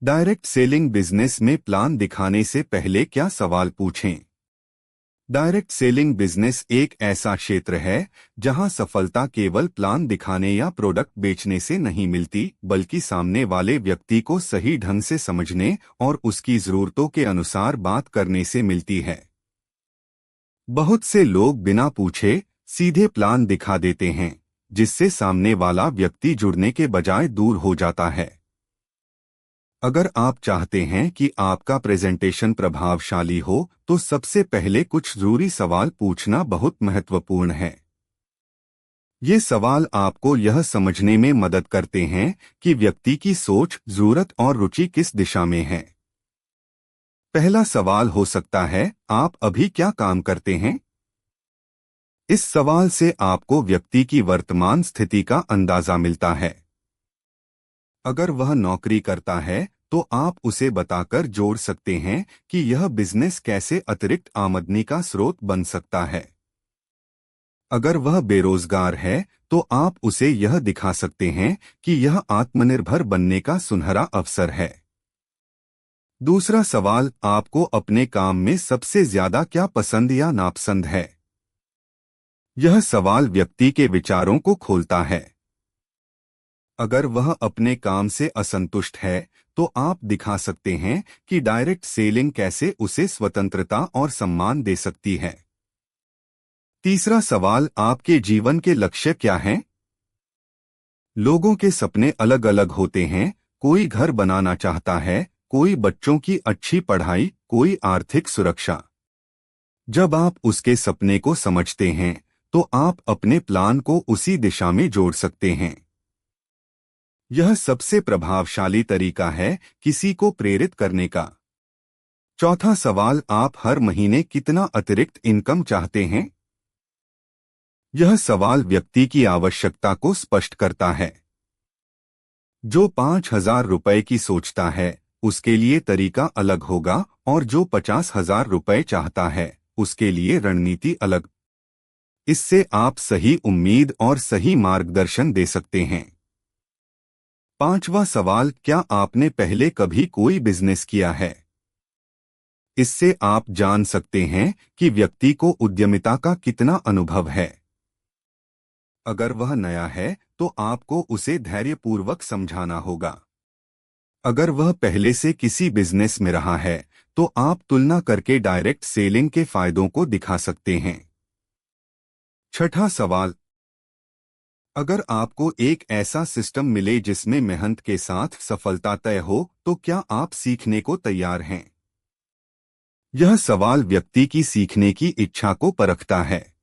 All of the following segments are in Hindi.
डायरेक्ट सेलिंग बिजनेस में प्लान दिखाने से पहले क्या सवाल पूछें। डायरेक्ट सेलिंग बिजनेस एक ऐसा क्षेत्र है जहां सफलता केवल प्लान दिखाने या प्रोडक्ट बेचने से नहीं मिलती, बल्कि सामने वाले व्यक्ति को सही ढंग से समझने और उसकी जरूरतों के अनुसार बात करने से मिलती है। बहुत से लोग बिना पूछे सीधे प्लान दिखा देते हैं, जिससे सामने वाला व्यक्ति जुड़ने के बजाय दूर हो जाता है। अगर आप चाहते हैं कि आपका प्रेजेंटेशन प्रभावशाली हो, तो सबसे पहले कुछ जरूरी सवाल पूछना बहुत महत्वपूर्ण है। ये सवाल आपको यह समझने में मदद करते हैं कि व्यक्ति की सोच, जरूरत और रुचि किस दिशा में है। पहला सवाल हो सकता है, आप अभी क्या काम करते हैं? इस सवाल से आपको व्यक्ति की वर्तमान स्थिति का अंदाजा मिलता है। अगर वह नौकरी करता है, तो आप उसे बताकर जोड़ सकते हैं कि यह बिजनेस कैसे अतिरिक्त आमदनी का स्रोत बन सकता है। अगर वह बेरोजगार है, तो आप उसे यह दिखा सकते हैं कि यह आत्मनिर्भर बनने का सुनहरा अवसर है। दूसरा सवाल, आपको अपने काम में सबसे ज्यादा क्या पसंद या नापसंद है? यह सवाल व्यक्ति के विचारों को खोलता है। अगर वह अपने काम से असंतुष्ट है, तो आप दिखा सकते हैं कि डायरेक्ट सेलिंग कैसे उसे स्वतंत्रता और सम्मान दे सकती है। तीसरा सवाल, आपके जीवन के लक्ष्य क्या हैं? लोगों के सपने अलग अलग होते हैं। कोई घर बनाना चाहता है, कोई बच्चों की अच्छी पढ़ाई, कोई आर्थिक सुरक्षा। जब आप उसके सपने को समझते हैं, तो आप अपने प्लान को उसी दिशा में जोड़ सकते हैं। यह सबसे प्रभावशाली तरीका है किसी को प्रेरित करने का। चौथा सवाल, आप हर महीने कितना अतिरिक्त इनकम चाहते हैं? यह सवाल व्यक्ति की आवश्यकता को स्पष्ट करता है। जो 5,000 रुपए की सोचता है, उसके लिए तरीका अलग होगा, और जो 50,000 रुपए चाहता है, उसके लिए रणनीति अलग। इससे आप सही उम्मीद और सही मार्गदर्शन दे सकते हैं। पांचवा सवाल, क्या आपने पहले कभी कोई बिजनेस किया है? इससे आप जान सकते हैं कि व्यक्ति को उद्यमिता का कितना अनुभव है। अगर वह नया है, तो आपको उसे धैर्यपूर्वक समझाना होगा। अगर वह पहले से किसी बिजनेस में रहा है, तो आप तुलना करके डायरेक्ट सेलिंग के फायदों को दिखा सकते हैं। छठा सवाल, अगर आपको एक ऐसा सिस्टम मिले जिसमें मेहनत के साथ सफलता तय हो, तो क्या आप सीखने को तैयार हैं? यह सवाल व्यक्ति की सीखने की इच्छा को परखता है।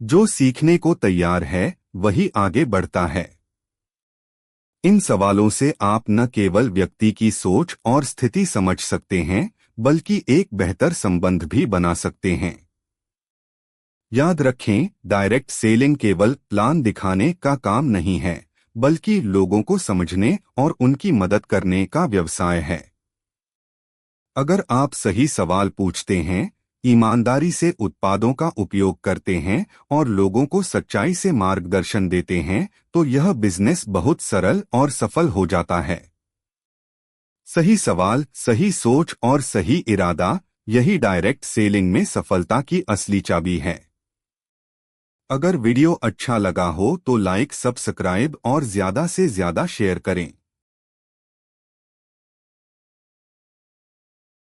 जो सीखने को तैयार है, वही आगे बढ़ता है। इन सवालों से आप न केवल व्यक्ति की सोच और स्थिति समझ सकते हैं, बल्कि एक बेहतर संबंध भी बना सकते हैं। याद रखें, डायरेक्ट सेलिंग केवल प्लान दिखाने का काम नहीं है, बल्कि लोगों को समझने और उनकी मदद करने का व्यवसाय है। अगर आप सही सवाल पूछते हैं, ईमानदारी से उत्पादों का उपयोग करते हैं और लोगों को सच्चाई से मार्गदर्शन देते हैं, तो यह बिजनेस बहुत सरल और सफल हो जाता है। सही सवाल, सही सोच और सही इरादा, यही डायरेक्ट सेलिंग में सफलता की असली चाबी है। अगर वीडियो अच्छा लगा हो तो लाइक, सब्सक्राइब और ज्यादा से ज्यादा शेयर करें।